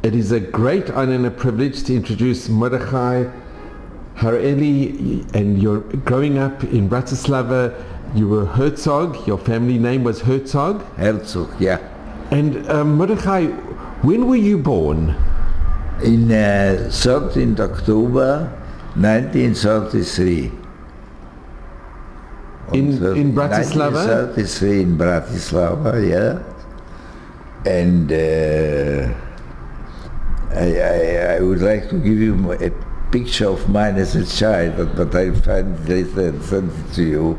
It is a great honor and a privilege to introduce Mordechai Hareli, and you're growing up in Bratislava. You were Hertzog, your family name was Hertzog? Herzog, yeah. And Mordechai, when were you born? In 13th October 1933. In Bratislava? 1933 in Bratislava, yeah. And I would like to give you a picture of mine as a child, but I find it later and send it to you.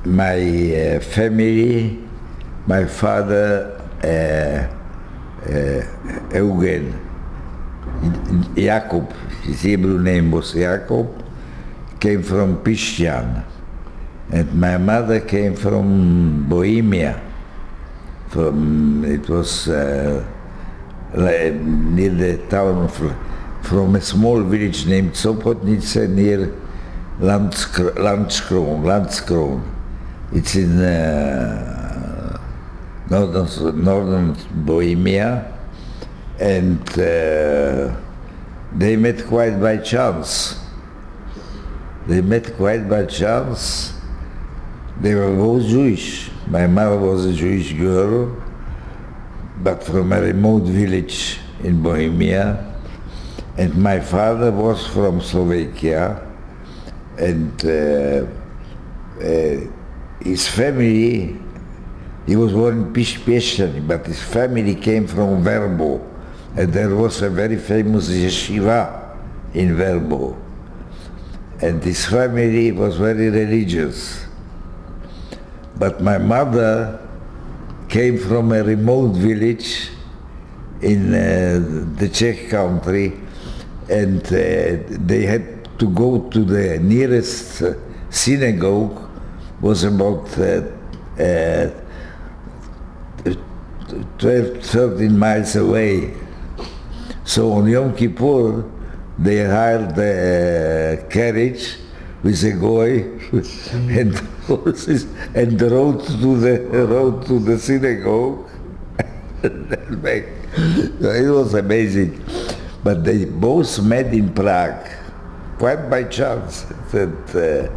My family, my father, Eugen, Jakob, his Hebrew name was Jakob, came from Pistian, and my mother came from Bohemia. It was near the town from a small village named Sopotnica near Landskron. It's in northern Bohemia, and they met quite by chance. They were both Jewish. My mother was a Jewish girl, but from a remote village in Bohemia, and my father was from Slovakia, and his family, he was born in Piestian, but his family came from Verbo, and there was a very famous yeshiva in Verbo, and his family was very religious. But my mother came from a remote village in the Czech country, and they had to go to the nearest synagogue, was about 12, 13 miles away. So on Yom Kippur, they hired a carriage with a goy and horses and rode to the synagogue and back. So it was amazing. But they both met in Prague, quite by chance. It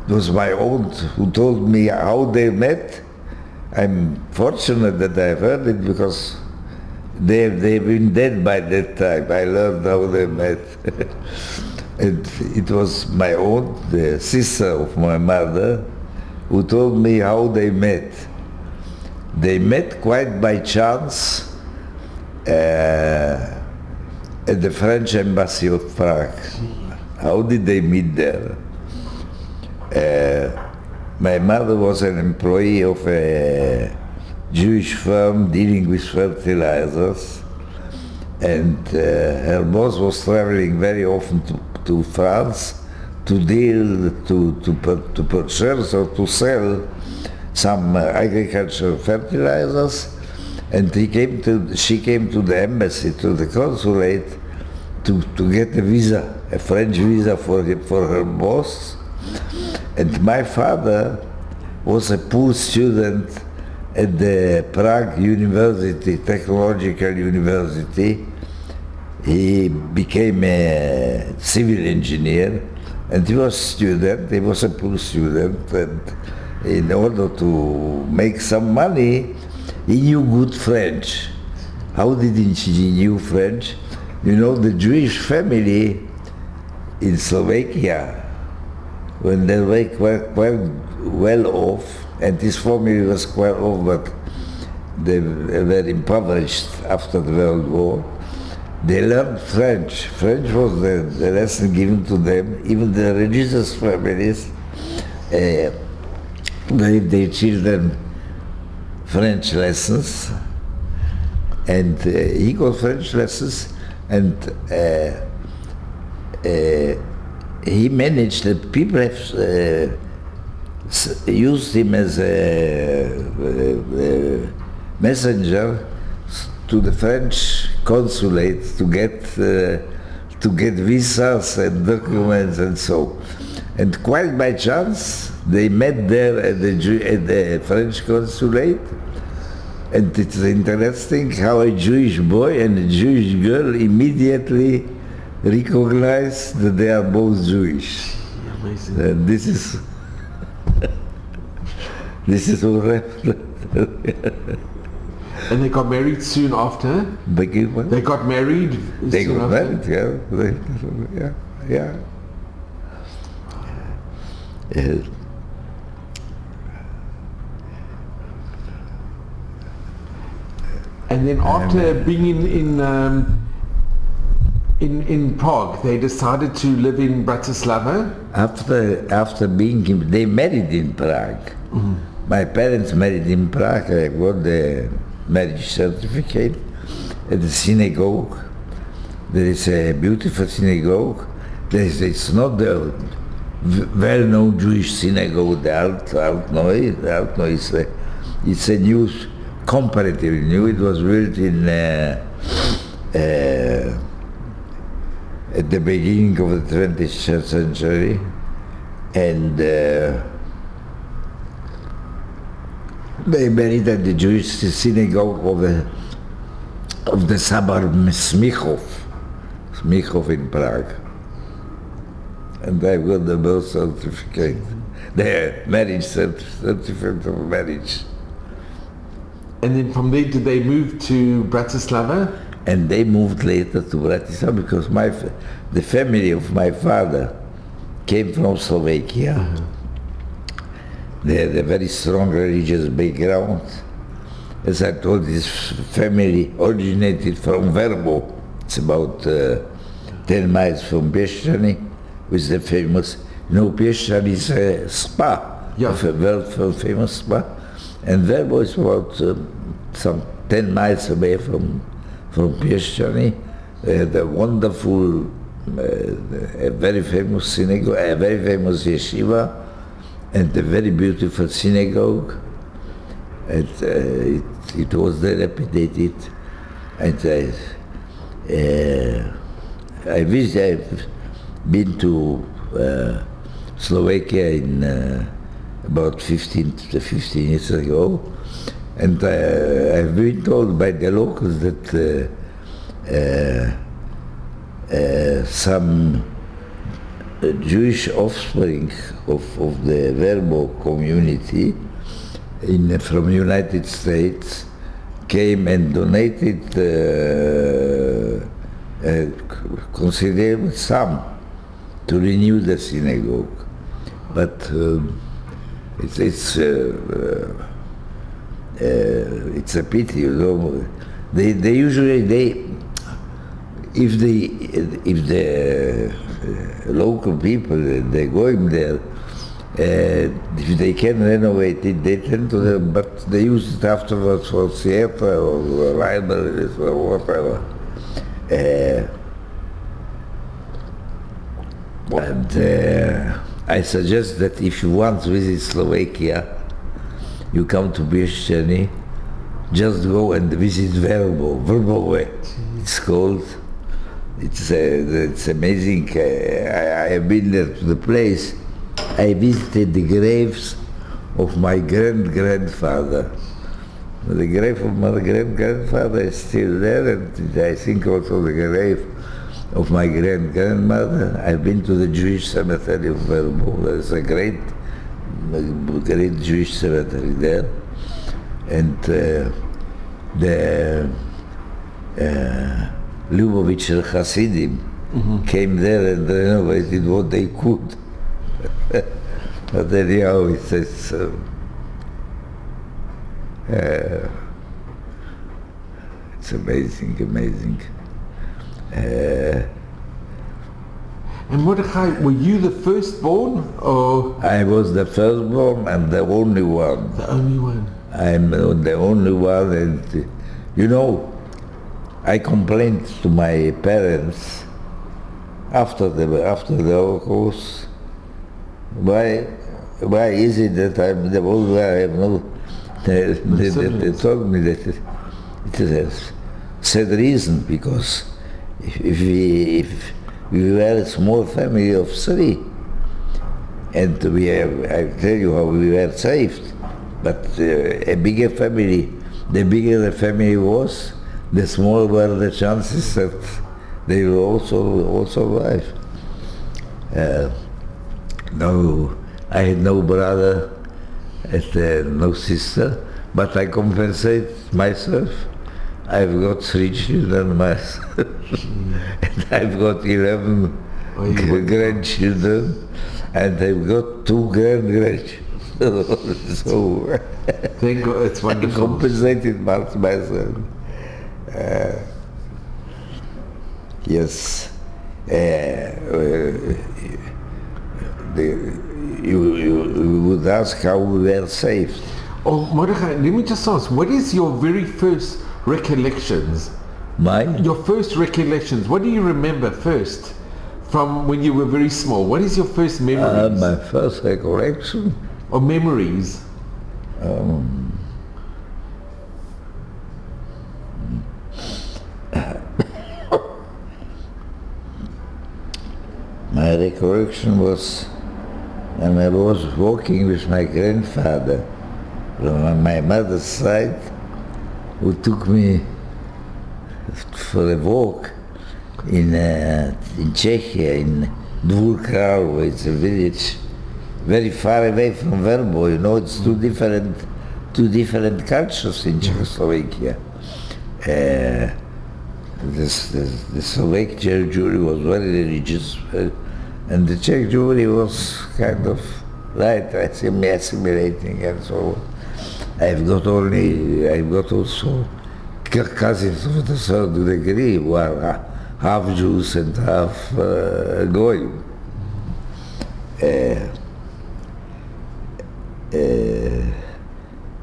was my aunt who told me how they met. I'm fortunate that I've heard it because they've been dead by that time. I learned how they met. And it was my aunt, the sister of my mother, who told me how they met. They met quite by chance at the French embassy of Prague. How did they meet there? My mother was an employee of a Jewish firm dealing with fertilizers, and her boss was traveling very often to France to purchase or to sell some agricultural fertilizers, and she came to the embassy, to the consulate, to get a visa, a French visa for her boss. And my father was a poor student at the Prague University, Technological University. He became a civil engineer, and he was a student. He was a poor student, and in order to make some money, he knew good French. How did he knew French? You know, the Jewish family in Slovakia, when they were quite well off, and his family was quite off, but they were impoverished after the World War, they learned French. French was the lesson given to them. Even the religious families gave their children French lessons, and he got French lessons, and he managed that people have used him as a messenger to the French consulate to get visas and documents and so. And quite by chance, They met there at the French consulate, and it's interesting how a Jewish boy and a Jewish girl immediately recognize that they are both Jewish. Amazing. This is what happened. And they got married soon after? Beg your pardon? They got married? They soon got after? married, yeah. And then after being in Prague, they decided to live in Bratislava? After being, they married in Prague. Mm-hmm. My parents married in Prague. I got the marriage certificate at the synagogue. There is a beautiful synagogue. It's not the well-known Jewish synagogue, the Altneu. The Altneu it's a new, comparatively new. It was built in at the beginning of the 20th century, and they married at the Jewish synagogue of the suburb Smichov in Prague. And I got the birth certificate, the marriage certificate of marriage. And then from there, did they move to Bratislava? And they moved later to Bratislava because the family of my father came from Slovakia. Uh-huh. They had a very strong religious background. As I told, this family originated from Verbo. It's about 10 miles from Piešťany, which is the famous, Piešťany is a spa, a world famous spa. And Verbo is about some 10 miles away from Piešťany. They had a wonderful, a very famous synagogue, a very famous yeshiva, and a very beautiful synagogue. And it was there reputed. And I've been to Slovakia in about 15 years ago, and I've been told by the locals that some Jewish offspring of the Verbo community from United States came and donated considerable sum to renew the synagogue, but it's a pity, you know. They usually if the local people they're going there, if they can renovate it, they tend to, but they use it afterwards for theater or libraries or whatever. And I suggest that if you want to visit Slovakia, you come to Piešťany, just go and visit Verbove, it's called. It's amazing. I have been there to the place. I visited the graves of my grandfather. The grave of my grandfather is still there, and I think also the grave of my grandmother. I've been to the Jewish cemetery of Verbo. There's a great Jewish cemetery there, and the Lubavitcher Hasidim came there and renovated what they could. But anyhow, it's amazing. And Mordechai, were you the firstborn, or? I was the firstborn and the only one. The only one. I'm the only one, and you know, I complained to my parents after the Holocaust. Why is it that I'm the only one? I have no. They told me that it is a sad reason, because if we were a small family of three, And I tell you how we were saved. But a bigger family, the bigger the family was, the smaller were the chances that they will also survive. No, I had no brother and no sister, but I compensate myself. I've got 3 children myself, and I've got 11 grandchildren, and I've got 2 grandchildren. So Thank God, it's I wonderful. compensated myself. Yes. You would ask how we were saved. Oh, Mordechai, let me just ask, what is your very first recollections? Mine? Your first recollections, what do you remember first from when you were very small? What is your first memories My first recollection? or memories? My recollection was when I was walking with my grandfather from my mother's side, who took me for a walk in Czechia, in Dvůr Králové. It's a village very far away from Verbo. You know, it's two different cultures in Czechoslovakia. The Slovak Jewry was very religious, and the Czech Jewry was kind of light, assimilating, and so on. I've got also cousins of the third degree who are half Jews and half Goyim.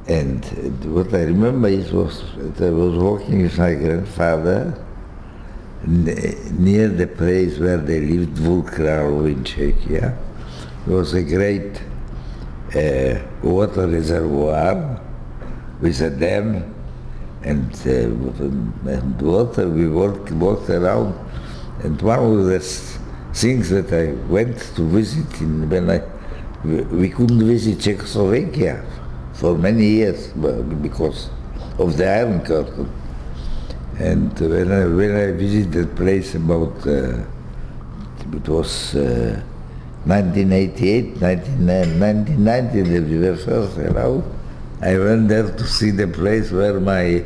And what I remember was that I was walking with my grandfather near the place where they lived, Dvůr Králové in Czechia. There was a great water reservoir with a dam and water. We walked around, and one of the things that I went to visit we couldn't visit Czechoslovakia for many years because of the Iron Curtain. And when I visited that place about, it was 1988, 1990, that we were first allowed, I went there to see the place where my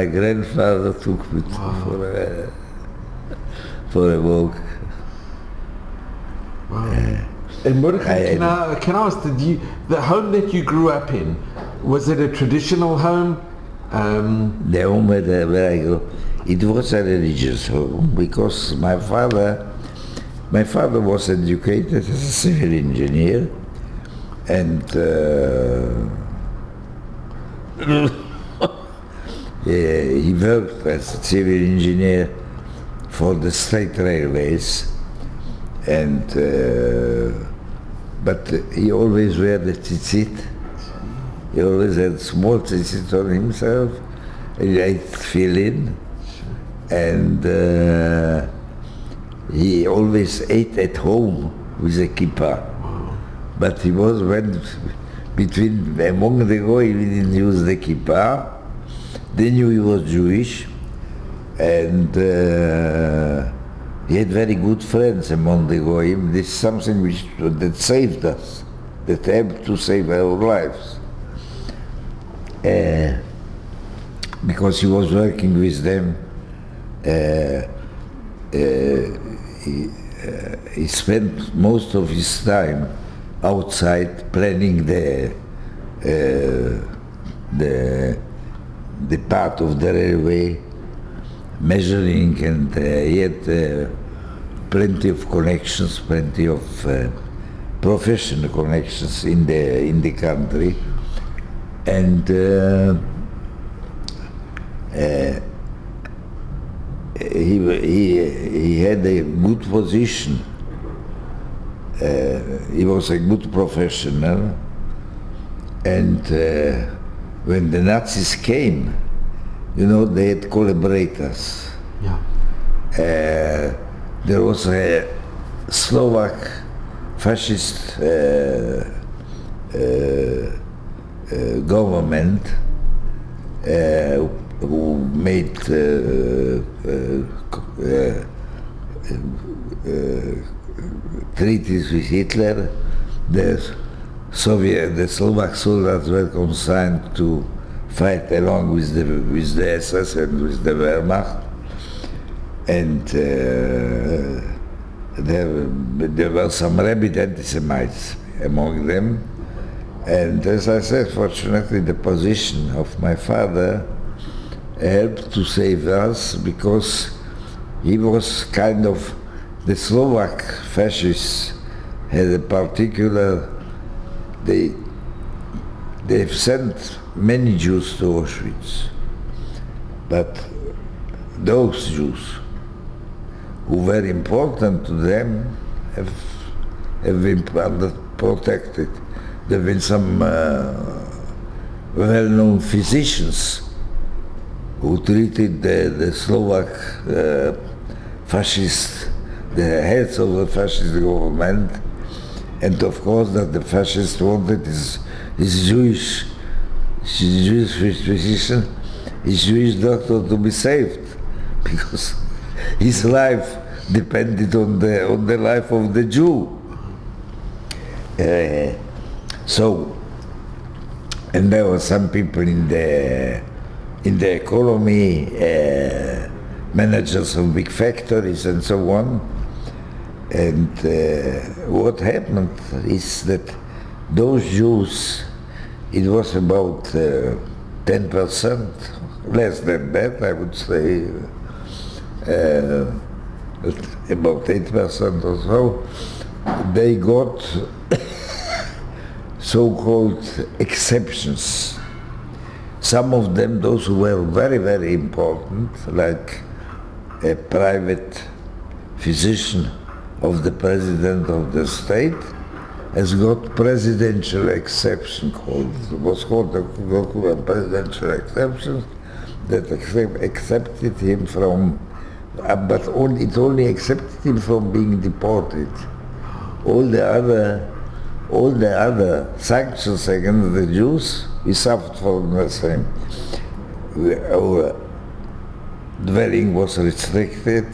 grandfather took me for a walk. Wow. And Mordechai, can I ask, the home that you grew up in, was it a traditional home? The home where I grew up, it was a religious home because my father was educated as a civil engineer, and he worked as a civil engineer for the state railways, and but he always wore the tzitzit. He always had small tzitzit on himself. He ate tefillin, and he always ate at home with a kippah. But he went among the goyim, he didn't use the kippah. They knew he was Jewish, and he had very good friends among the goyim. This is something that saved us, that helped to save our lives. Because he was working with them, he spent most of his time outside planning the part of the railway, measuring, and he had plenty of connections, plenty of professional connections in the country, and he had a good position. He was a good professional, and when the Nazis came, you know, they had collaborators. Yeah. There was a Slovak fascist government who made treaties with Hitler. The Slovak soldiers were consigned to fight along with the SS and with the Wehrmacht, and there were some rabid anti-Semites among them. And as I said, fortunately, the position of my father helped to save us, because he was kind of, the Slovak fascists had a particular, they've sent many Jews to Auschwitz, but those Jews who were important to them have been protected. There have been some well-known physicians who treated the Slovak fascist, the heads of the fascist government, and of course that the fascists wanted his Jewish physician, his Jewish doctor to be saved, because his life depended on the life of the Jew. So, and there were some people in the economy, managers of big factories and so on. And what happened is that those Jews, it was about 10%, less than that, I would say, about 8% or so, they got so-called exceptions. Some of them, those who were very, very important, like a private physician of the president of the state, has got presidential exception was called the presidential exception, that accepted him from, but it only accepted him from being deported. All the other sanctions against the Jews, we suffered from the same. Our dwelling was restricted.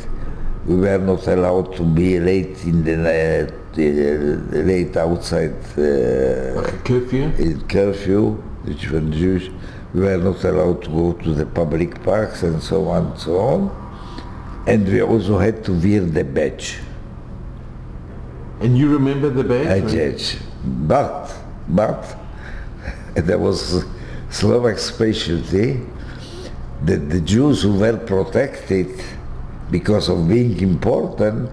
We were not allowed to be late in the late outside. Like a curfew? Curfew, which were Jewish. We were not allowed to go to the public parks and so on and so on. And we also had to wear the badge. And you remember the badge? Badge. But there was Slovak specialty that the Jews who were protected because of being important,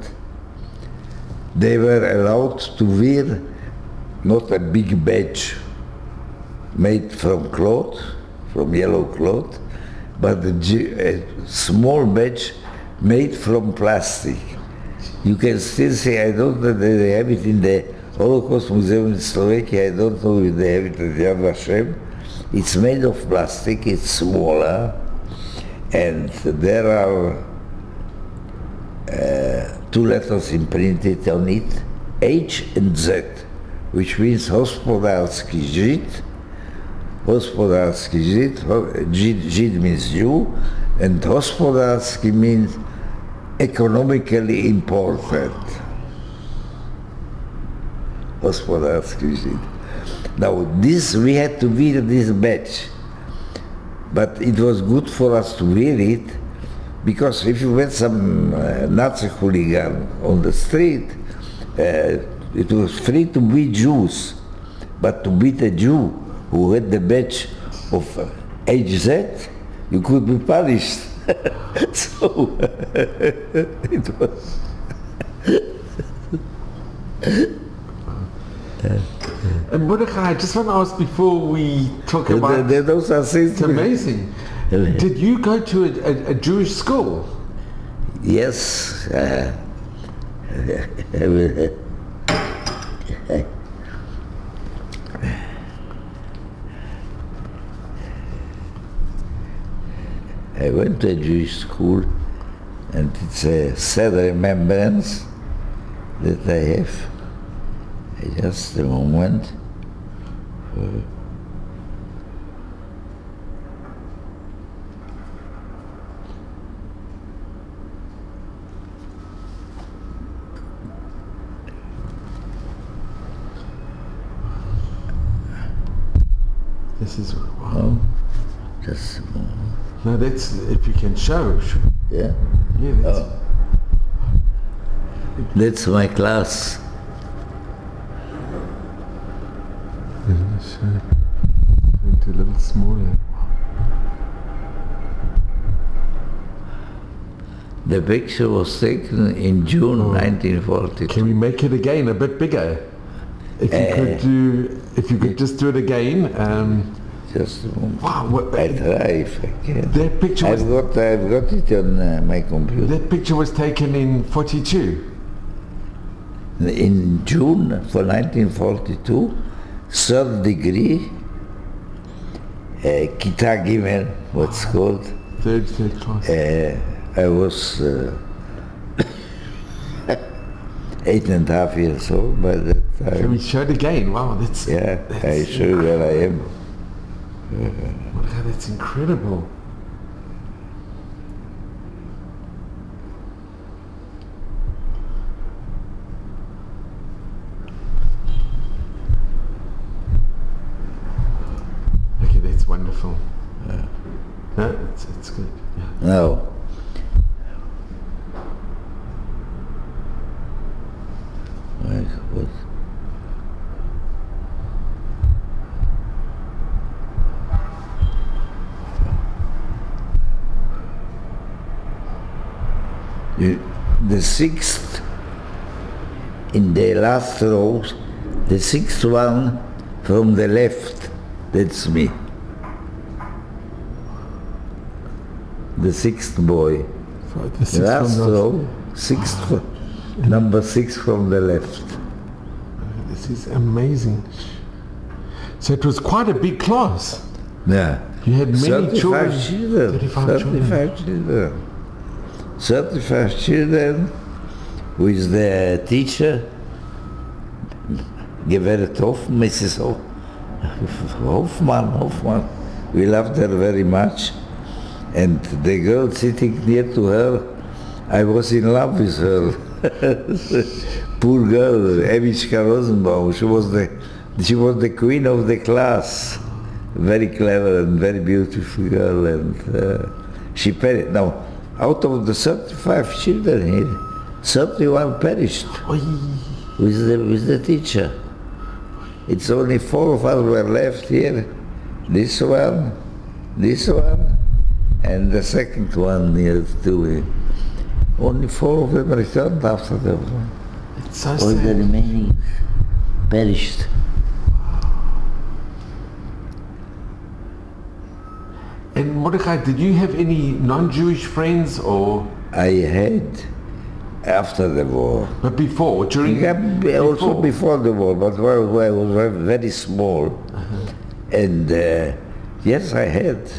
they were allowed to wear not a big badge made from cloth, from yellow cloth, but a small badge made from plastic. You can still see, I don't know that they have it in the Holocaust Museum in Slovakia, I don't know if they have it at Yad Vashem. It's made of plastic, it's smaller, and there are two letters imprinted on it, H and Z, which means Hospodársky Žid. Hospodársky Žid, Žid means Jew, and Hospodársky means economically important. Hospodársky Žid. Now this, we had to wear this badge, but it was good for us to wear it, because if you met some Nazi hooligan on the street, it was free to beat Jews, but to beat a Jew who had the badge of HZ, you could be punished. So it was. And Mordechai, I just want to ask before we talk about those are things. It's amazing. Did you go to a Jewish school? Yes. I went to a Jewish school, and it's a sad remembrance that I have. Just a moment. This is wow. Just a moment. No, that's if you can show. Yeah? Yeah, that's, That's my class. Into a little smaller. The picture was taken in June 1942. Can we make it again a bit bigger? If you could just do it again. Just a moment. Wow, what, I try if I can. that picture was I've got it on my computer. that picture was taken in 42. In June for 1942, 3rd degree, Kita Gimel, what's called. Third class. I was 8.5 years old by that Can time. we show it again? Wow, that's Yeah, I show you where I am. wow, that's incredible. Okay, that's wonderful. No, it's good. Yeah. Now, what? The sixth, in the last row, the sixth one from the left, that's me. The sixth boy. The sixth Last one was- row, sixth, number 6 from the left. This is amazing. So it was quite a big class. Yeah. You had many 35 children. children. 35 children. 35 children. 35 children with the teacher, Gewehret Hoffmann, Mrs. Hoffmann. We loved her very much. And the girl sitting near to her, I was in love with her. Poor girl, Evichka Rosenbaum. She was the queen of the class. Very clever and very beautiful girl. And she perished. Now, out of the 35 children here, 31 perished Oi. with the teacher. It's only 4 of us were left here. This one, and the second one near to him. Only 4 of them returned after that one. It's so All the sad. remaining perished. And Mordechai, did you have any non-Jewish friends or I had after the war. but before, during Yeah, also before the war, but when I was very small. And yes, I had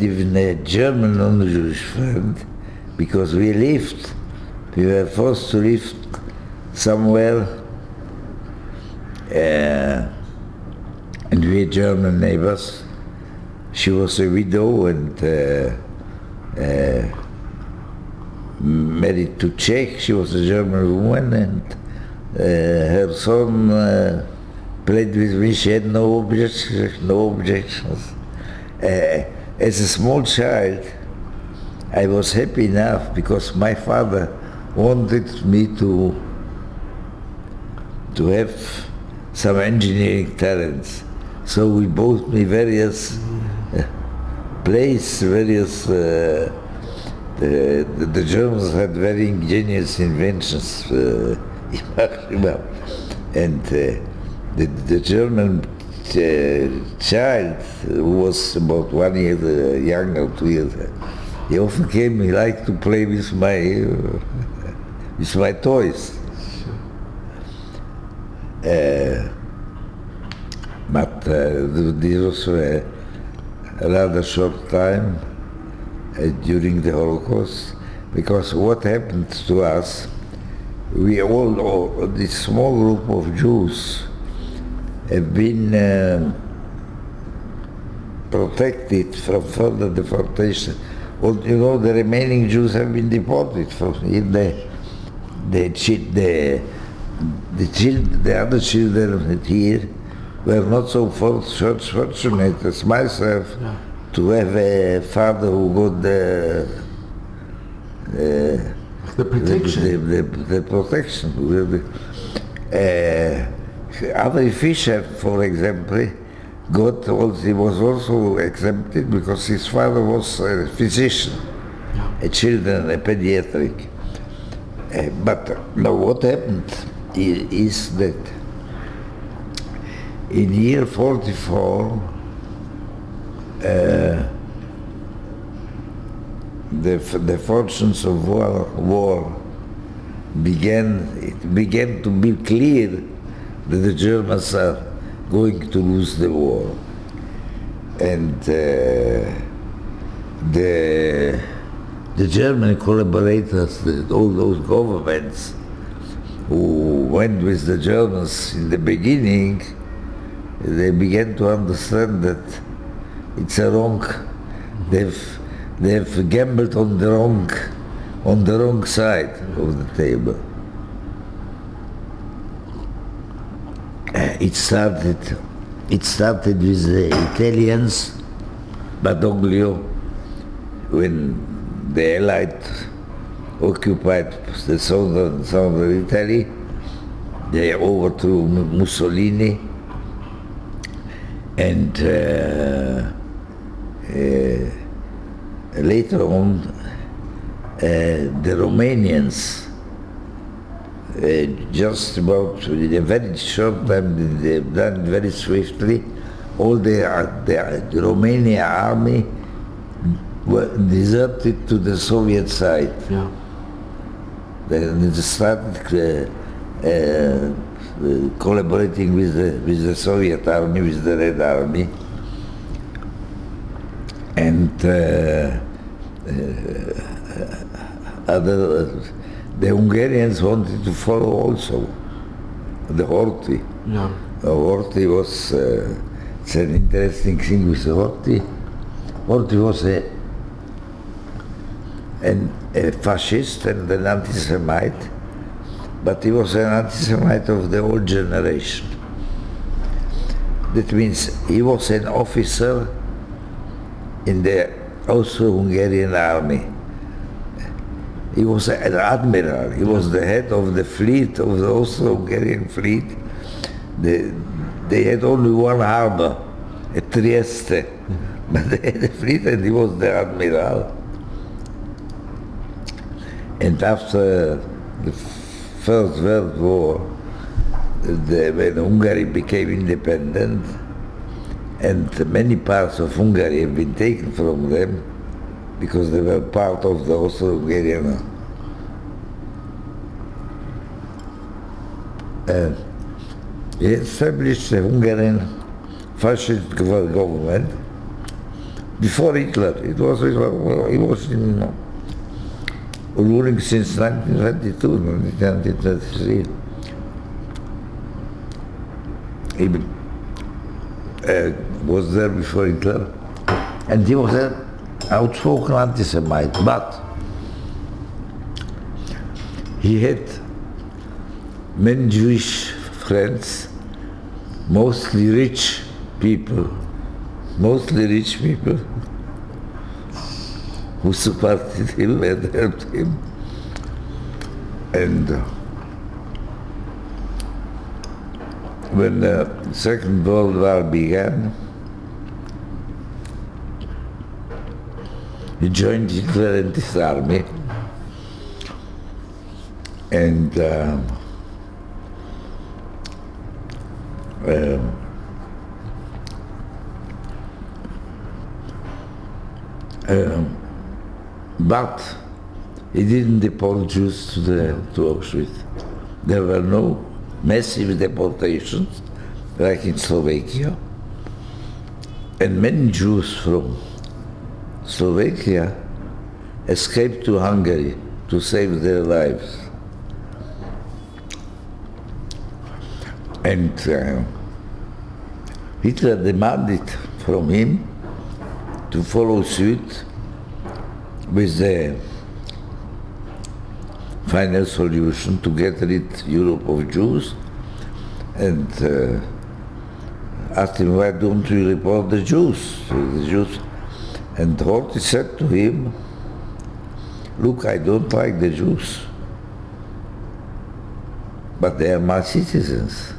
even a German non-Jewish friend, because we were forced to live somewhere, and we had German neighbors. She was a widow and married to Czech. She was a German woman, and her son played with me. She had no objections. As a small child, I was happy enough because my father wanted me to have some engineering talents. So we bought me various plays, various. The Germans had very ingenious inventions, and the German child, who was about 1 year younger, 2 years, he often came. He liked to play with my toys. But this was a rather short time during the Holocaust, because what happened to us, we all, this small group of Jews, have been protected from further deportation. Well, the remaining Jews have been deported from here. The other children here were not so fortunate as myself to have a father who got the protection. The protection. Other Fisher, for example, he was also exempted because his father was a physician, a pediatric. But now what happened is that in year 44, the fortunes of war began to be clear that the Germans are going to lose the war. And the German collaborators, all those governments who went with the Germans in the beginning, they began to understand that it's a wrong, they've gambled on the wrong side of the table. It started with the Italians, Badoglio, when the Allied occupied the southern Italy. They overthrew Mussolini, and later on the Romanians, just about in a very short time, they've done very swiftly. All the Romanian army were deserted to the Soviet side. Yeah. They started collaborating with the Soviet army, with the Red Army, and the Hungarians wanted to follow also. The Horthy. Yeah. Horthy was it's an interesting thing with Horthy. Horthy was a fascist and an anti-Semite, but he was an anti-Semite of the old generation. That means he was an officer in the Austro-Hungarian army. He was an admiral. He was the head of the fleet, of the Austro-Hungarian fleet. They had only one harbor, at Trieste, but they had a fleet and he was the admiral. And after the First World War, when Hungary became independent, and many parts of Hungary have been taken from them because they were part of the Austro-Hungarian. He established the Hungarian fascist government before Hitler. He was ruling since 1922, 1933. He was there before Hitler, and he was an outspoken anti-Semite, but he had many Jewish friends, mostly rich people who supported him and helped him. And when the Second World War began, he joined Hitler and his army, and but he didn't deport Jews to Auschwitz. There were no massive deportations like in Slovakia, and many Jews from Slovakia escaped to Hungary to save their lives. And Hitler demanded from him to follow suit with the final solution to get rid Europe of Jews, and asked him, why don't you report the Jews? And Horthy said to him, look, I don't like the Jews, but they are my citizens,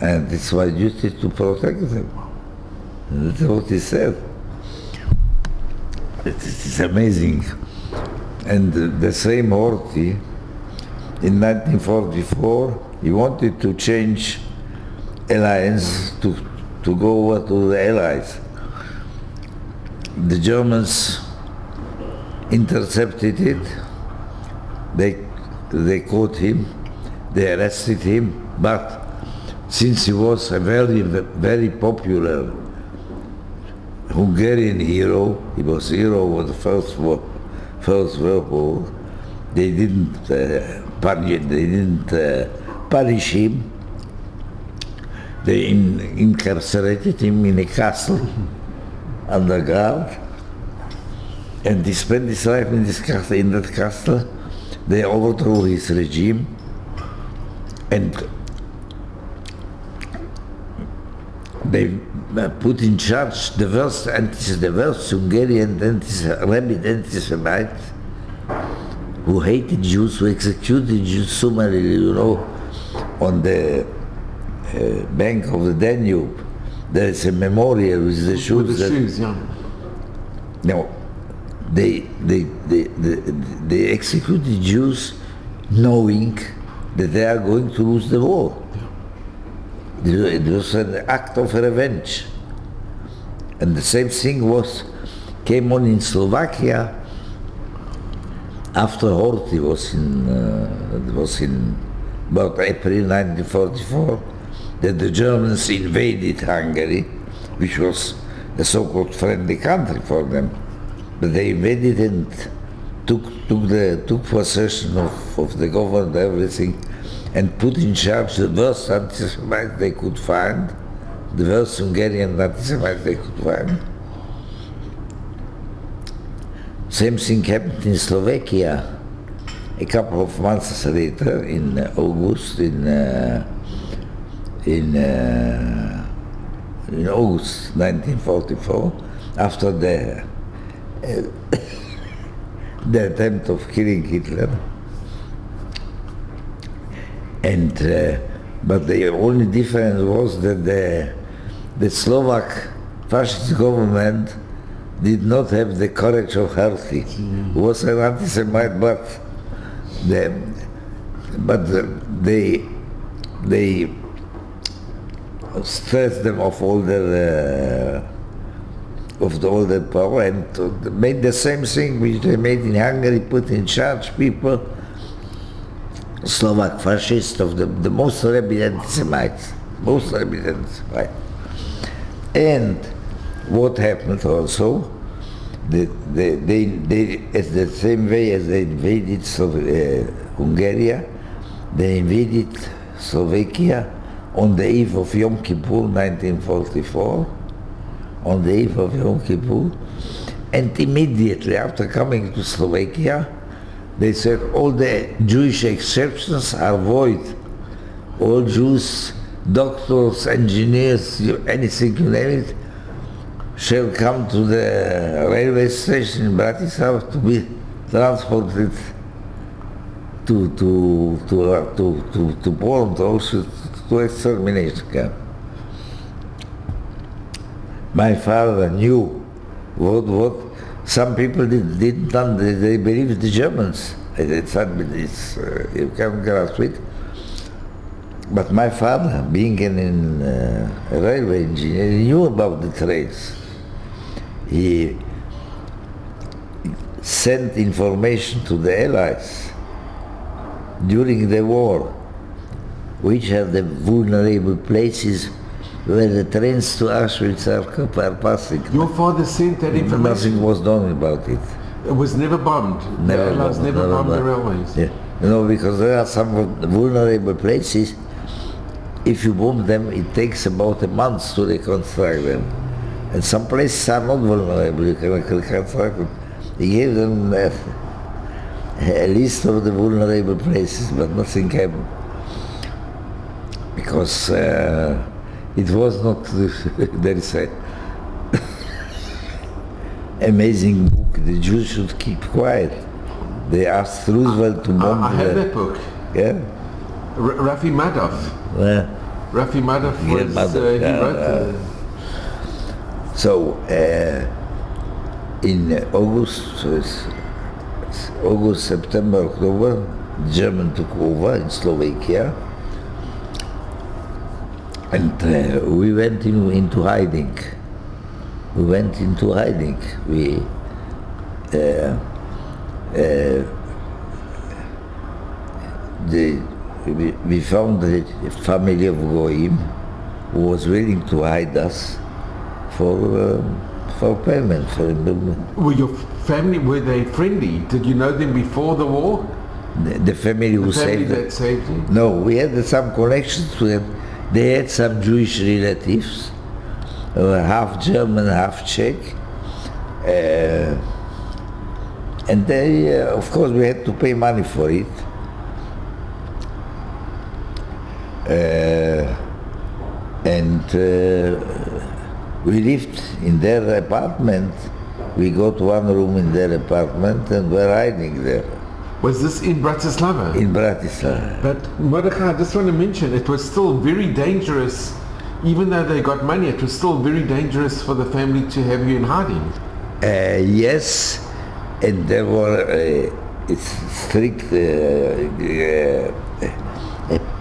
and it's my duty to protect them. And that's what he said. It's amazing. And the same Horthy, in 1944, he wanted to change alliance to go over to the Allies. The Germans intercepted it. They caught him, they arrested him, but since he was a very, very popular Hungarian hero, he was hero of the First World War, they didn't punish him. They incarcerated him in a castle under guard, and he spent his life in that castle. They overthrew his regime, and they put in charge the worst Hungarian rabid anti-Semite who hated Jews, who executed Jews summarily, on the bank of the Danube. There is a memorial with the shoes. With the shoes, yeah. No, they executed Jews knowing that they are going to lose the war. It was an act of revenge. And the same thing came on in Slovakia after Horthy was in about April 1944, that the Germans invaded Hungary, which was a so-called friendly country for them. But they invaded and took possession of the government, everything, and put in charge the worst anti-Semites they could find, the worst Hungarian anti-Semites they could find. Same thing happened in Slovakia a couple of months later, in August, in August 1944, after the attempt of killing Hitler. And but the only difference was that the Slovak fascist government did not have the courage of Hertzog, who was an anti-Semite, but they stressed them of all their power, and made the same thing which they made in Hungary, put in charge people, Slovak fascists, of the most rabid anti-Semites, And what happened also, they as the same way as they invaded Hungary, they invaded Slovakia on the eve of Yom Kippur 1944, on the eve of Yom Kippur, and immediately after coming to Slovakia, they said all the Jewish exceptions are void. All Jews, doctors, engineers, anything you name it, shall come to the railway station in Bratislava to be transported to Poland, also to extermination camp. My father knew what some people didn't understand. They believed the Germans. You can't grasp it. But my father, being a railway engineer, he knew about the trains. He sent information to the Allies during the war, which are the vulnerable places where the trains to Auschwitz are passing. Your father sent that information? Nothing was done about it. It was never bombed? The Allies never bombed the railways? Yeah. Because there are some vulnerable places if you bomb them, it takes about a month to reconstruct them. And some places are not vulnerable, you can reconstruct them. He gave them a list of the vulnerable places, but nothing happened. Because it was not, there is a amazing book, The Jews Should Keep Quiet. They asked Roosevelt to bomb I have that book. Yeah? Rafi Madoff. Rafi Madoff was, Madoff, he wrote So, in August, September, October, the Germans took over in Slovakia, and we went into hiding. We found a family of Goyim who was willing to hide us for payment. Were your family, were they friendly? Did you know them before the war? The family who saved them. That saved you? No, we had some connections to them. They had some Jewish relatives, half German, half Czech. And they, of course, we had to pay money for it. We lived in their apartment. We got one room in their apartment and were hiding there. Was this in Bratislava? In Bratislava. But Mordechai, I just want to mention, it was still very dangerous, even though they got money, it was still very dangerous for the family to have you in hiding. Yes, and there were strict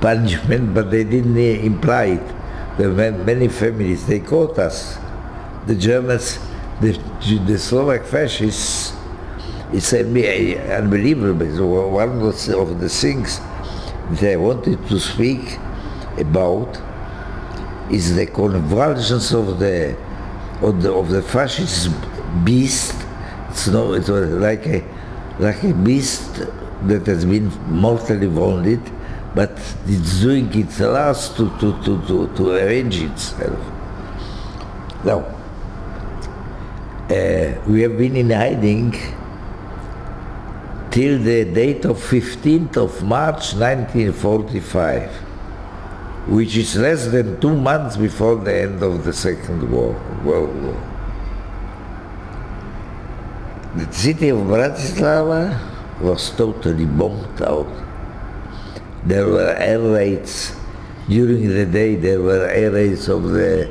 punishment, but they didn't imply it. There were many families, they caught us. The Germans, the Slovak fascists, it's unbelievable. One of the things that I wanted to speak about is the convulsions of the fascist beast. It was like a beast that has been mortally wounded, but it's doing its last to arrange itself. Now, we have been in hiding till the date of 15th of March 1945, which is less than 2 months before the end of the Second World War. The city of Bratislava was totally bombed out. There were air raids. During the day there were air raids of the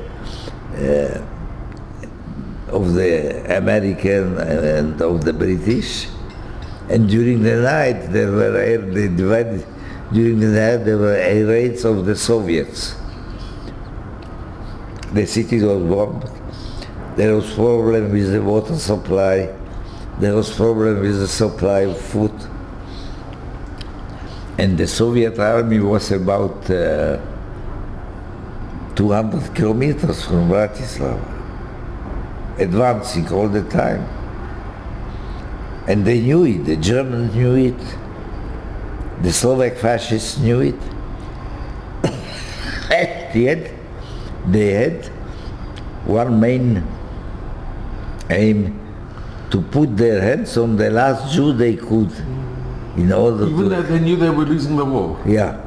American and of the British. And during the night there were air raids of the Soviets. The city was bombed. There was problem with the water supply. There was problem with the supply of food. And the Soviet army was about 200 kilometers from Bratislava, advancing all the time. And they knew it, the Germans knew it, the Slovak fascists knew it. Yet they had one main aim, to put their hands on the last Jew they could, in order Even though they knew they were losing the war? Yeah.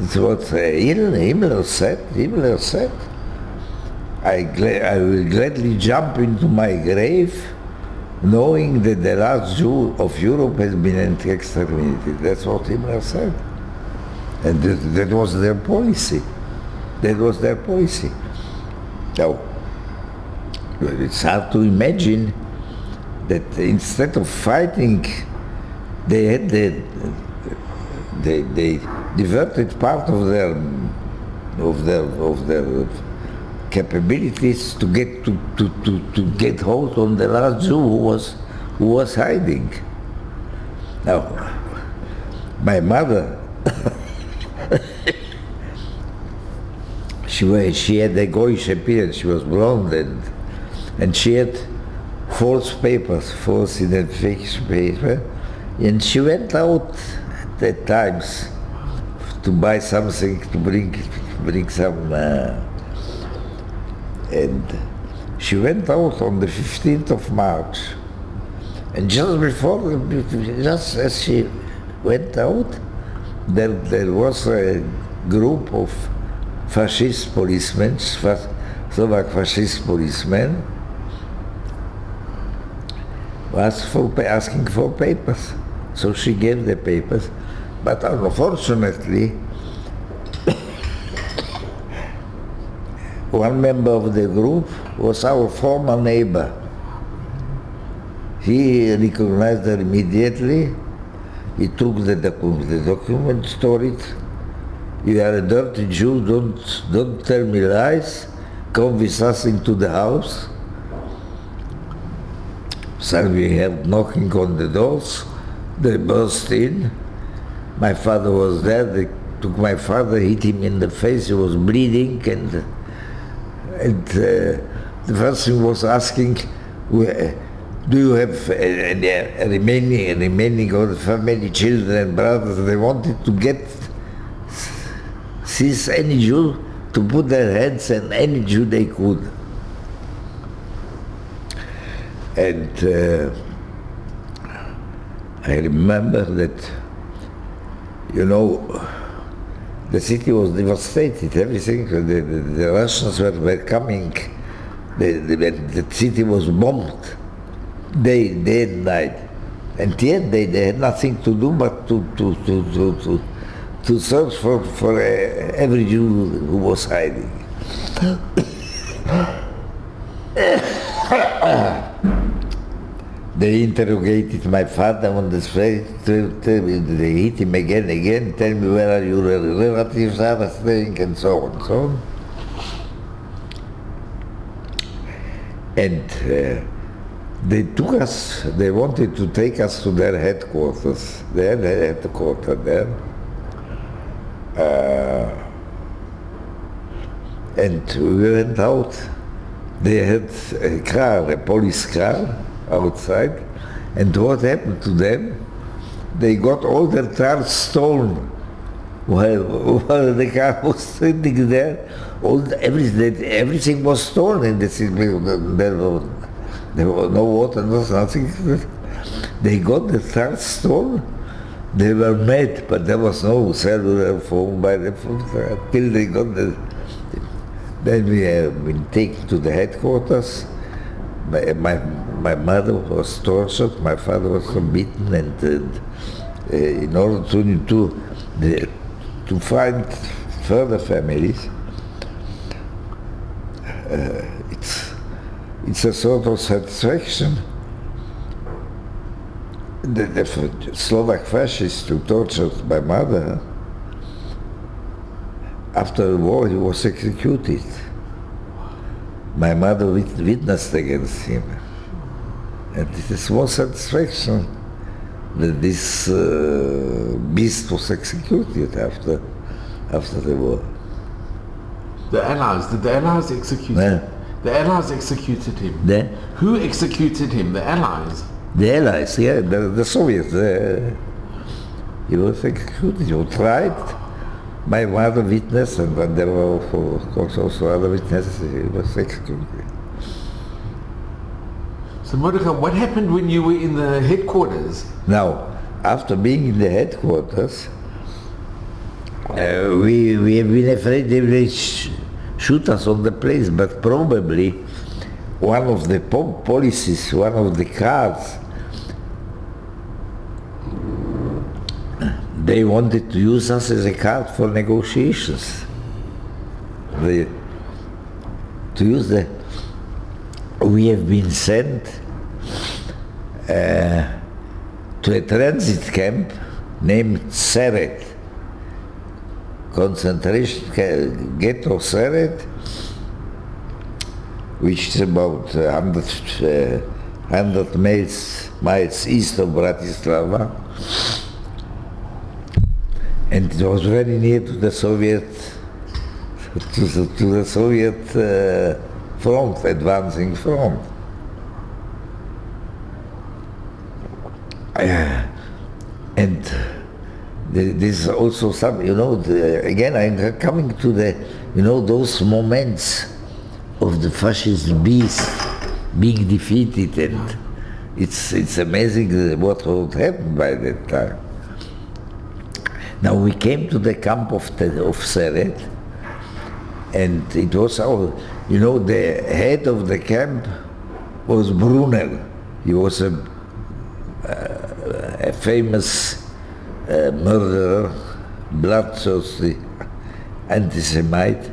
It's what Himmler said. I will gladly jump into my grave knowing that the last Jew of Europe has been exterminated. That's what Himmler said. And that was their policy. Now, it's hard to imagine that instead of fighting, they diverted part of their capabilities to get hold on the last Jew who was hiding. Now, my mother, she had a goyish appearance. She was blonde and she had false identification paper, and she went out at times to buy something, to bring some, and she went out on the 15th of March. And just as she went out, there was a group of fascist policemen, Slovak fascist policemen, asking for papers. So she gave the papers, but unfortunately, one member of the group was our former neighbor. He recognized her immediately. He took the document, stored it. You are a dirty Jew, don't tell me lies. Come with us into the house. So we had knocking on the doors. They burst in. My father was there. They took my father, hit him in the face. He was bleeding, and the first thing was asking, do you have a remaining or family, children and brothers? They wanted to get seize any Jew, to put their hands on any Jew they could. And I remember that, the city was devastated, everything, the Russians were coming, the city was bombed, day and night. And yet they had nothing to do but to search for every Jew who was hiding. They interrogated my father on the street, they hit him again, tell me where are your relatives are staying, and so on, so on. And they took us, they wanted to take us to their headquarters. They had a headquarters there. And we went out. They had a police car outside. And what happened to them? They got all their cars stolen. While the car was sitting there, everything was stolen in the city. There was no water, nothing. They got the cars stolen. They were mad, but there was no cellular phone by the phone till they got the. Then we have been taken to the headquarters. My mother was tortured, my father was beaten, and in order to find further families, it's a sort of satisfaction. The Slovak fascist who tortured my mother, after the war he was executed. My mother witnessed against him. And it is more satisfaction that this beast was executed after the war. The Allies, did the Allies execute him? The Allies executed him. Who executed him? The Allies? The Allies, yeah, the Soviets. He was executed, he was tried. My mother witnessed, and there were, of course, also other witnesses. He was executed. So Mordechai, what happened when you were in the headquarters? Now, after being in the headquarters, we have been afraid they will shoot us on the place, but probably one of the policies, one of the cars, they wanted to use us as a card for negotiations. We have been sent to a transit camp named Seret, concentration ghetto Seret, which is about 100 miles east of Bratislava. And it was very near to the Soviet, front, advancing front. And This is also some, again I'm coming to the, those moments of the fascist beast being defeated, and it's amazing what would happen by that time. Now we came to the camp of Seret, and it was the head of the camp was Brunner. He was a famous murderer, bloodthirsty anti-Semite.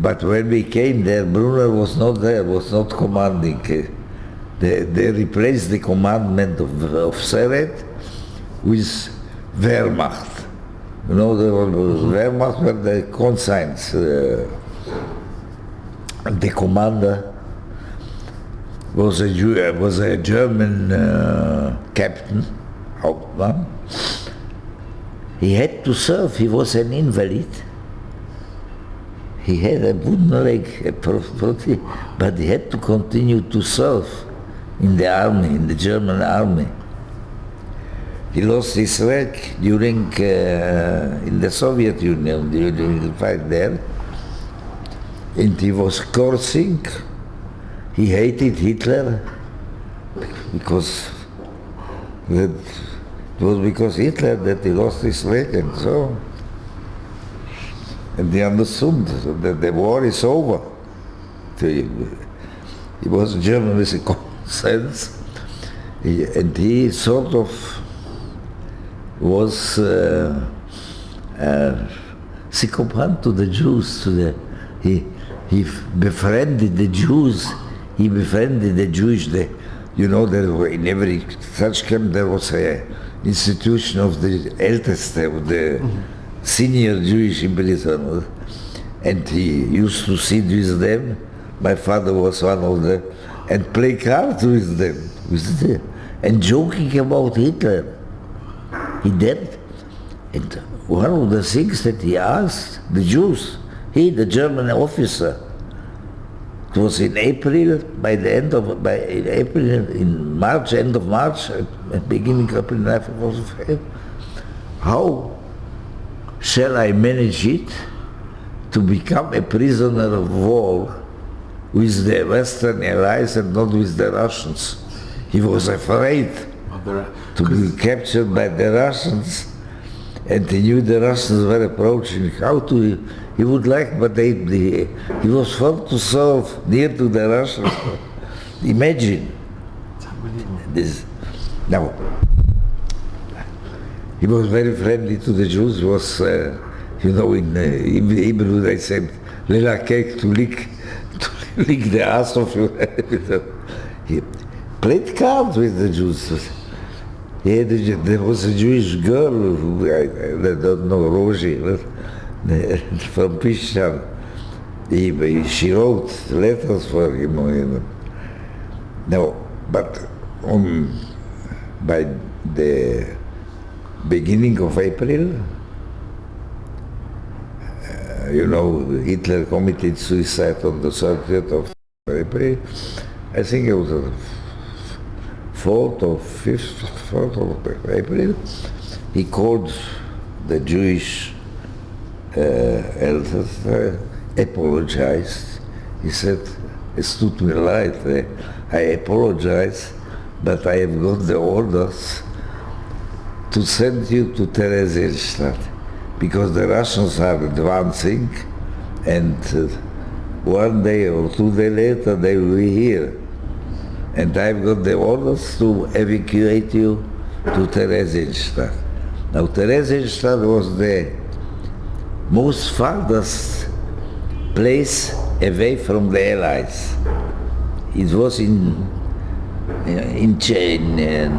But when we came there, Brunner was not there, was not commanding. They replaced the commandment of Seret with Wehrmacht. The Wehrmacht were the consigns. The commander was a German captain, Hauptmann. He had to serve. He was an invalid. He had a wooden leg, but he had to continue to serve in the army, in the German army. He lost his leg during in the Soviet Union during the fight there, and he was cursing. He hated Hitler because it was because Hitler that he lost his leg, and so. And he understood that the war is over. He was a German with a common sense, and he sort of was sycophant to the Jews. He befriended the Jews. He befriended the Jewish. There were in every such camp there was a institution of the eldest, of the senior Jewish imprisoners, and he used to sit with them. My father was one of them, and play cards with them, and joking about Hitler. He did, and one of the things that he asked the Jews, the German officer, it was in April, end of March, beginning of April, how shall I manage it to become a prisoner of war with the Western allies and not with the Russians? He was afraid to be captured by the Russians, and he knew the Russians were approaching. He would like, but he was forced to serve near to the Russians. Imagine this. Now, he was very friendly to the Jews. He was, in Hebrew they said, "Lelakek," to lick the ass of you. He played cards with the Jews. There was a Jewish girl who I don't know, Rosie, from Pishtan. She wrote letters for him. No, but by the beginning of April, Hitler committed suicide on the 30th of April. I think it was the 4th or 4th of April. He called the Jewish elders, apologized. He said, "Es tut mir leid, I apologize, but I have got the orders to send you to Theresienstadt, because the Russians are advancing, and 1 day or 2 days later they will be here. And I've got the orders to evacuate you to Theresienstadt." Now Theresienstadt was the most farthest place away from the Allies. It was in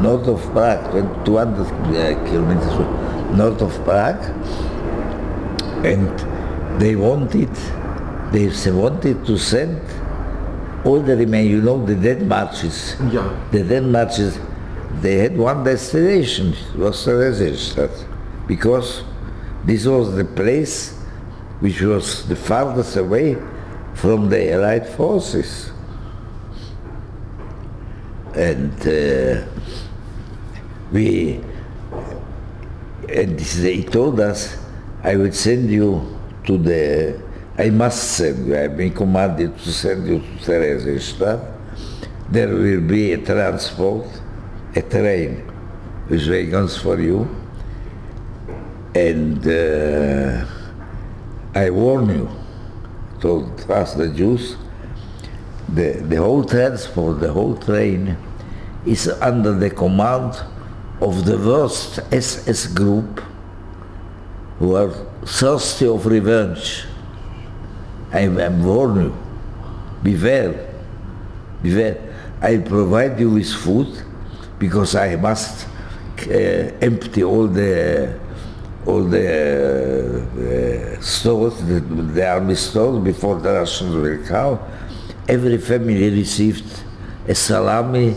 north of Prague, 200 kilometers north of Prague, and they wanted to send all the remaining, the dead marches. Yeah. The dead marches, they had one destination, it was Theresienstadt, because this was the place which was the farthest away from the Allied forces. And And he told us, I will send you to I must send you, I've been commanded to send you to Theresienstadt. There will be a transport, a train with wagons for you. And I warn you, told us the Jews, the whole transport, the whole train is under the command of the worst SS group who are thirsty of revenge. I warn you, beware, beware. I provide you with food because I must empty all the stores, the army stores before the Russians will come. Every family received a salami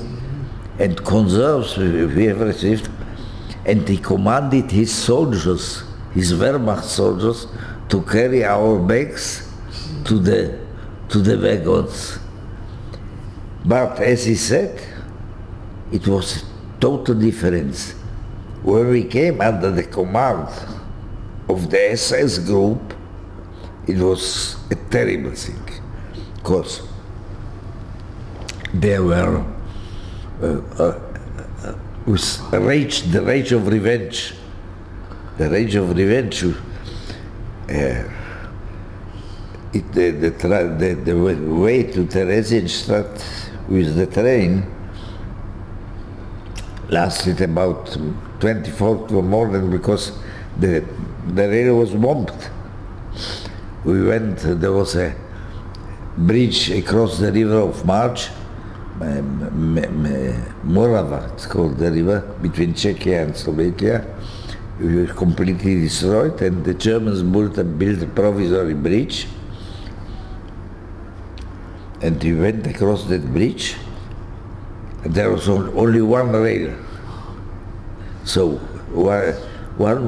and conserves we have received, and he commanded his soldiers, his Wehrmacht soldiers, to carry our bags to the wagons. But as he said, it was a total difference. When we came under the command of the SS group, it was a terrible thing, because they were with the rage of revenge. The rage of revenge. The way to Theresienstadt with the train lasted about 24 morning because the rail was bombed. We went, there was a bridge across the river of March, Morava, it's called the river, between Czechia and Slovakia. We were completely destroyed, and the Germans built a provisory bridge. And we went across that bridge, and there was only one rail. So when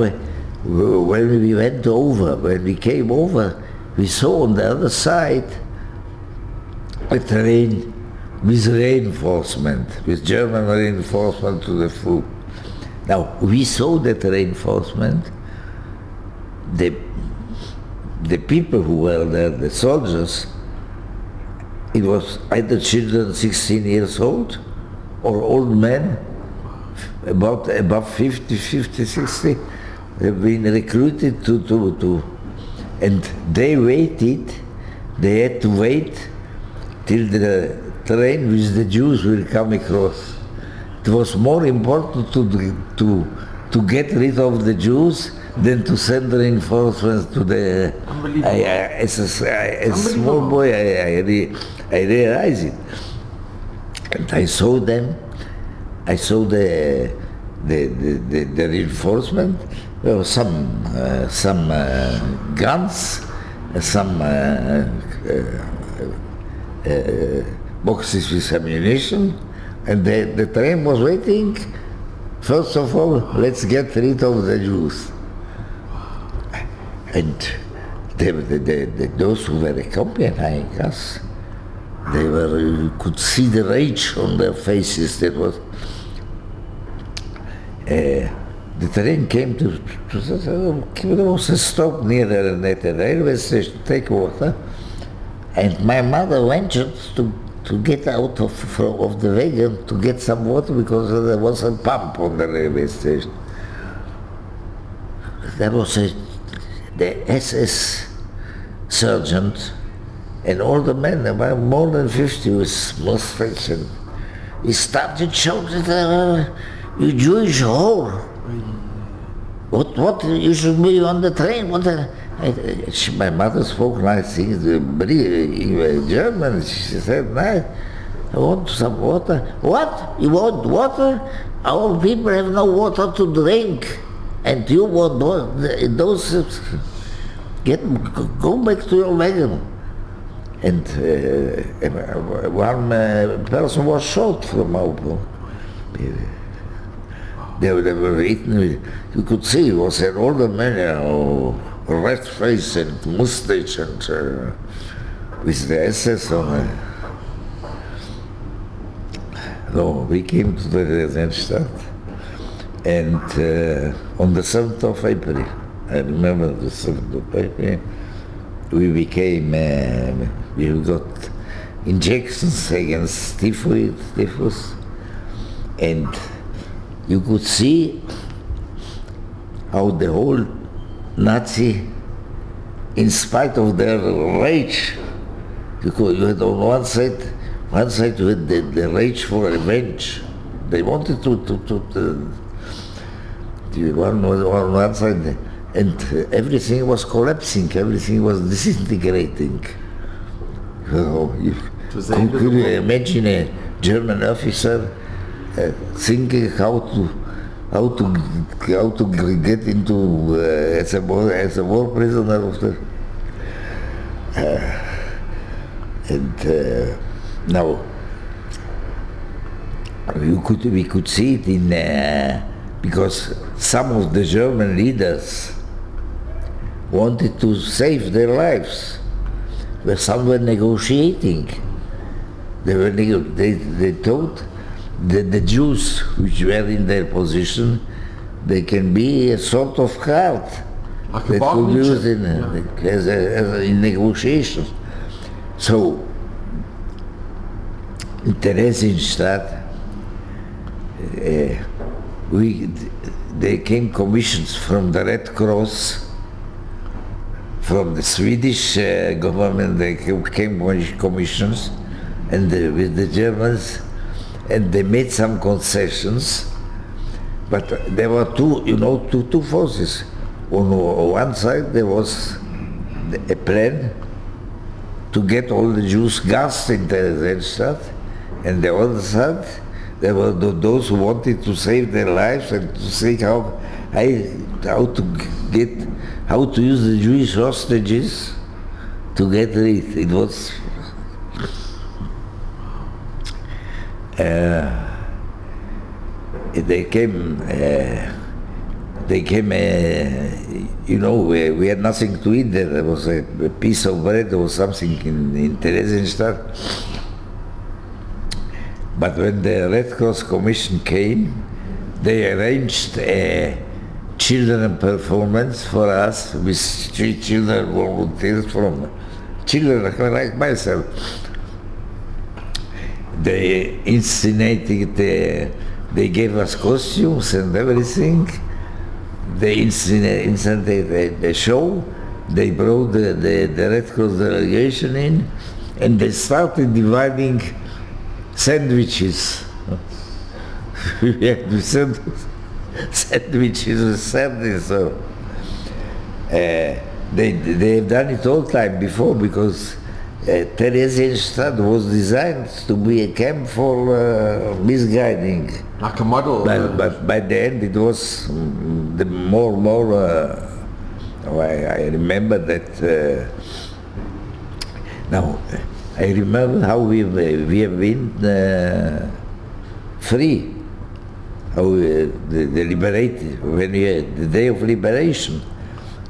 we went over, when we came over, we saw on the other side a train with reinforcement, with German reinforcement to the foot. Now, we saw that reinforcement. The people who were there, the soldiers, it was either children 16 years old or old men, above 50, 60, have been recruited to and they had to wait till the train with the Jews will come across. It was more important to get rid of the Jews than to send reinforcements to the... As a small boy, I realized it. And I saw them. I saw the reinforcement. There were some guns, some boxes with ammunition, and the train was waiting. First of all, let's get rid of the Jews. And those who were accompanying us, you could see the rage on their faces. That was the train came to there was a stop near the railway station to take water, and my mother ventured to get out of the wagon to get some water because there was a pump on the railway station. There was the SS sergeant and all the men, about more than 50 with mustache, and he started shouting, "You Jewish whore! What? You should be on the train. What?" My mother spoke nice things, German. She said, "Nice. I want some water." "What? You want water? Our people have no water to drink, and you want those? Go back to your wagon." And one person was shot from our boat. They were eaten. You could see it was an older man, red face and mustache, and with the SS on it. No, we came to the Theresienstadt, And on the 7th of April, I remember the 7th of April, we became, we got injections against typhus, and you could see how the whole Nazi, in spite of their rage, because you had on one side you had the rage for revenge. They wanted to on one side, and everything was collapsing, everything was disintegrating. Could you imagine a German officer thinking how to get into as a war prisoner of the now we could see it in because some of the German leaders wanted to save their lives, where some were negotiating. They thought that the Jews which were in their position, they can be a sort of card like that could be used in negotiations. So in Theresienstadt, there came commissions from the Red Cross, from the Swedish government. There came commissions, and with the Germans, and they made some concessions. But there were two forces. On one side there was a plan to get all the Jews gassed in Theresienstadt, and the other side there were those who wanted to save their lives and to see how to use the Jewish hostages to get rid. It was they came. We had nothing to eat there. There was a piece of bread or something in Theresienstadt. But when the Red Cross Commission came, they arranged a children performance for us with 3 children volunteers from children like myself. They inscenated, they gave us costumes and everything. They inscenated a show. They brought the Red Cross delegation in, and they started dividing sandwiches. We had to send sandwiches with sandwiches. So they have done it all time before, because Theresienstadt was designed to be a camp for misguiding. Like a model. But by the end it was the more. I remember that. Now I remember how we have been free. How the liberated when we had the day of liberation,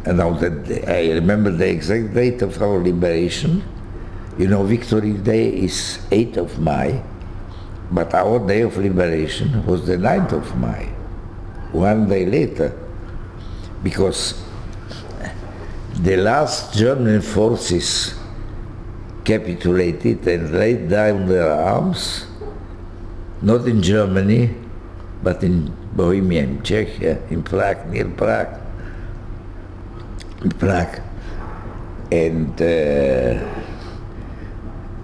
and now that I remember the exact date of our liberation. Victory Day is 8th of May, but our day of liberation was the 9th of May, one day later, because the last German forces capitulated and laid down their arms, not in Germany, but in Bohemia, in Czechia, in Prague, near Prague. And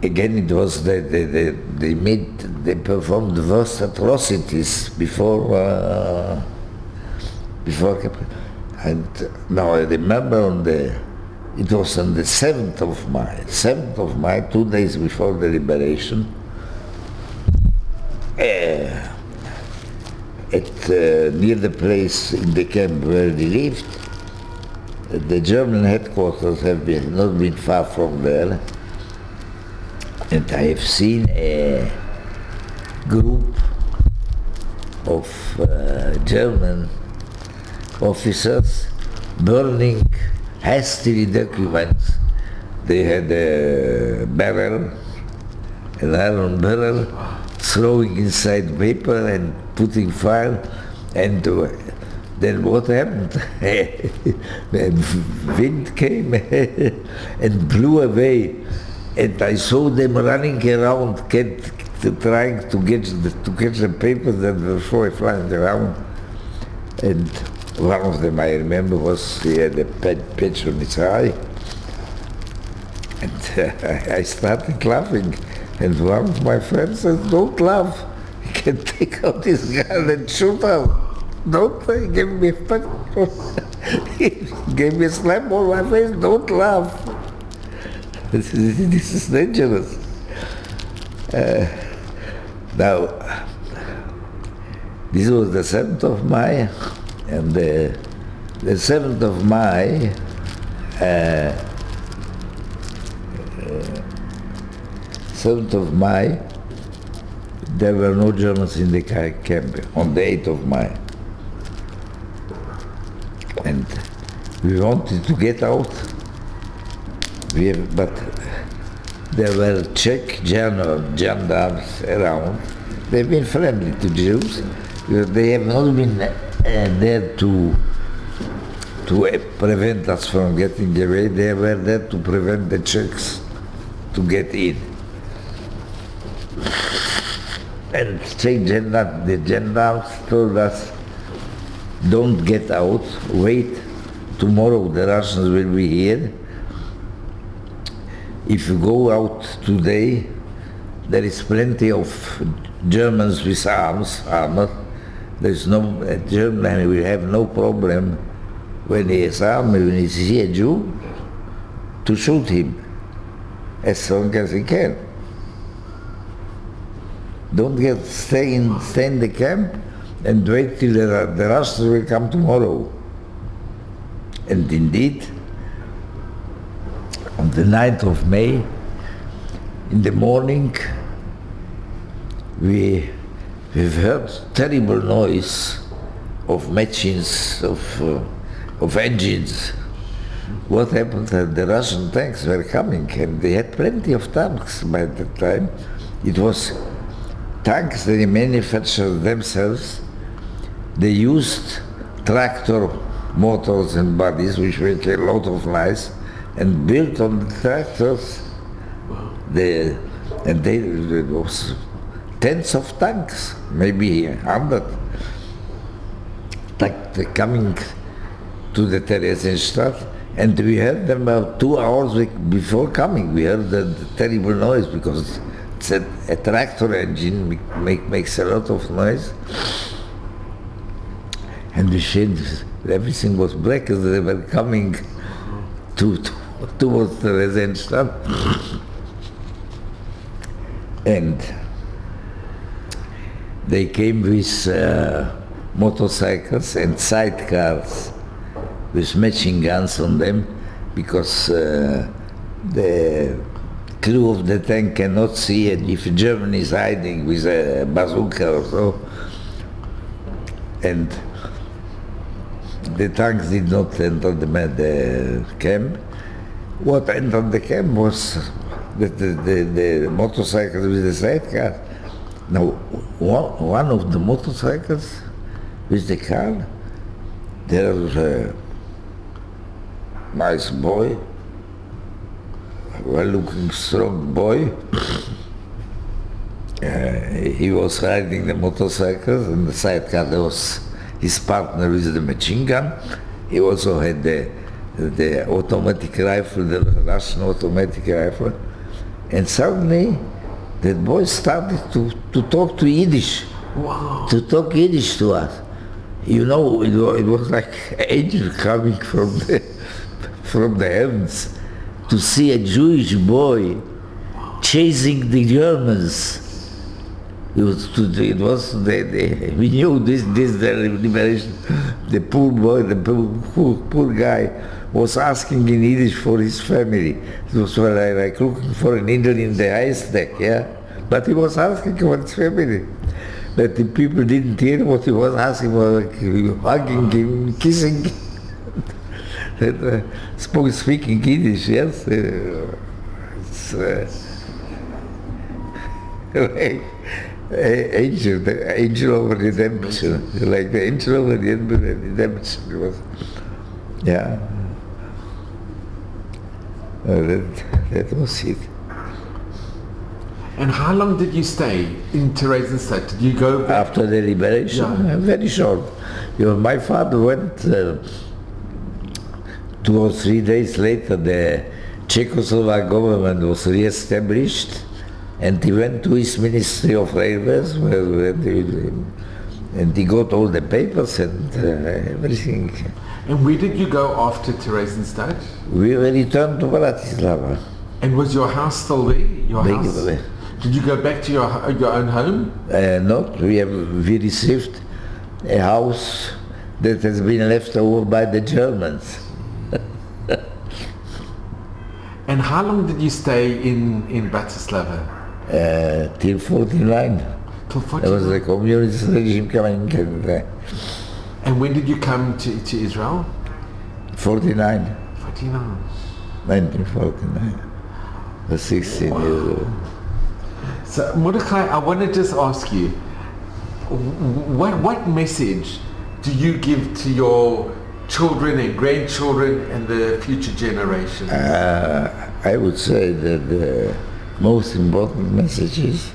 again, it was they performed the worst atrocities before. And now I remember it was on the 7th of May. 7th of May, 2 days before the liberation. Near the place in the camp where they lived, the German headquarters have not been far from there. And I have seen a group of German officers burning hastily documents. They had a barrel, an iron barrel, throwing inside paper and putting fire, And then what happened? The wind came and blew away, and I saw them running around, trying to catch the papers that were flying around. And one of them I remember he had a patch on his eye, and I started laughing. And one of my friends said, "Don't laugh. He can take out his gun and shoot us. Don't give me he gave me a slap on my face. Don't laugh. This is dangerous." Now, this was the 7th of May, and the 7th of May, 7th of May, there were no Germans in the camp on the 8th of May. And we wanted to get out, but there were Czech gendarmes around. They've been friendly to Jews. They have not been there to prevent us from getting away. They were there to prevent the Czechs to get in. And the gendarmes told us, "Don't get out, wait, tomorrow the Russians will be here. If you go out today, there is plenty of Germans with armor. There's no, Germany will have no problem when he has armor, when he sees a Jew, to shoot him as long as he can. Don't stay in the camp and wait till the Russians will come tomorrow." And indeed, on the 9th of May, in the morning, we've heard terrible noise of machines, of engines. What happened? The Russian tanks were coming, and they had plenty of tanks by that time. It was tanks they manufactured themselves. They used tractor motors and bodies, which make a lot of noise, and built on the tractors. There was tens of tanks, maybe 100, coming to the Theresienstadt, and we heard them about 2 hours before coming. We heard the terrible noise because it's a tractor engine makes a lot of noise, and we said everything was black as they were coming towards the Theresienstadt. And they came with motorcycles and sidecars with machine guns on them, because the crew of the tank cannot see it if Germany is hiding with a bazooka or so. And the tanks did not enter the camp. What entered the camp was the motorcycles with the sidecar. Now, one of the motorcycles with the car, there was a nice boy, well-looking, strong boy. He was riding the motorcycles, and the sidecar there was his partner with the machine gun. He also had the automatic rifle, the Russian automatic rifle. And suddenly, that boy started to talk to Yiddish. Wow. To talk Yiddish to us. You know, it was like an angel coming from the heavens to see a Jewish boy chasing the Germans. We knew this liberation. The poor boy, the poor guy was asking in Yiddish for his family. It was like looking for an needle in the haystack, yeah? But he was asking for his family. But the people didn't hear what he was asking for, like, hugging him, kissing him. Speaking Yiddish, yes? Angel, the angel of redemption, like the angel of redemption. It was, yeah. That was it. And how long did you stay in Theresienstadt? Did you go back? After the liberation? Yeah. Very short. My father went 2 or 3 days later. The Czechoslovak government was re-established, and he went to his Ministry of Railways, and he got all the papers and everything. And where did you go after Theresienstadt? We returned to Bratislava. And was your house still there? Your house? There. Did you go back to your own home? Not. We received a house that has been left over by the Germans. And how long did you stay in Bratislava? Till 49. Till 49? There was the communist regime coming. And when did you come to Israel? 49. 49. 1949. I was 16 years old. So Mordechai, I want to just ask you, what message do you give to your children and grandchildren and the future generations? I would say that the most important message is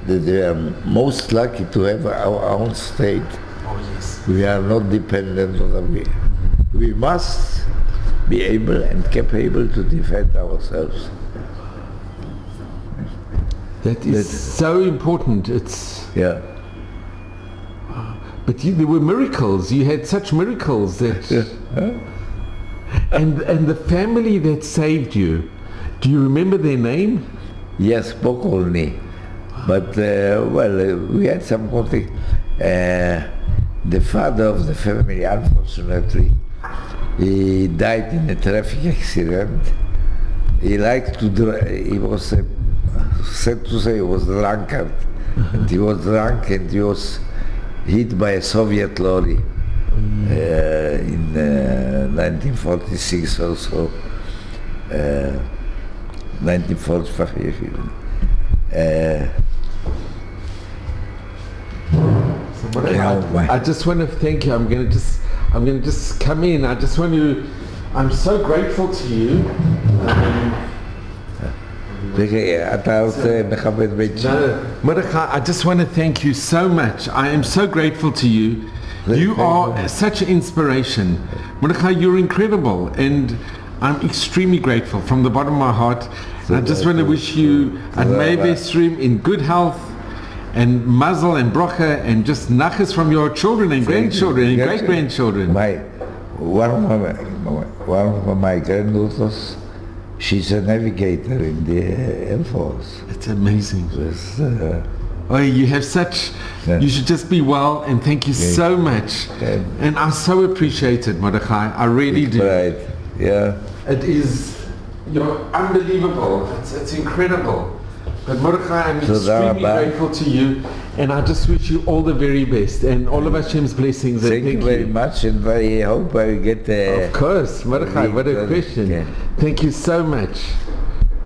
that we are most lucky to have our own state. Oh yes. We are not dependent on them. We must be able and capable to defend ourselves. That is so important. It's yeah. But there were miracles. You had such miracles that. And the family that saved you. Do you remember their name? Yes, Pokolny. But we had some contact. The father of the family, unfortunately, he died in a traffic accident. He liked to drive. He was sad to say he was drunkard. And he was drunk and he was hit by a Soviet lorry in 1946 or so. 1945 even. I just want to thank you. I'm going to just come in. I'm so grateful to you. Mordechai, I just want to thank you so much. I am so grateful to you. You are such an inspiration. Mordechai, you're incredible, and I'm extremely grateful from the bottom of my heart. And I just want to wish you a Meibesrim in good health, and mazel and brocha, and just nachas from your children and grandchildren and great-grandchildren. One of my granddaughters, she's a navigator in the Air Force. It's amazing. You have such, you should just be well, and thank you so much. And I so appreciate it, Mordechai. I really do. Right, yeah. It is, unbelievable. It's incredible. But Mordechai, I'm extremely grateful to you, and I just wish you all the very best and all of Hashem's blessings. Thank you very much, and I hope I get Of course, Mordechai, what a question. Thank you so much.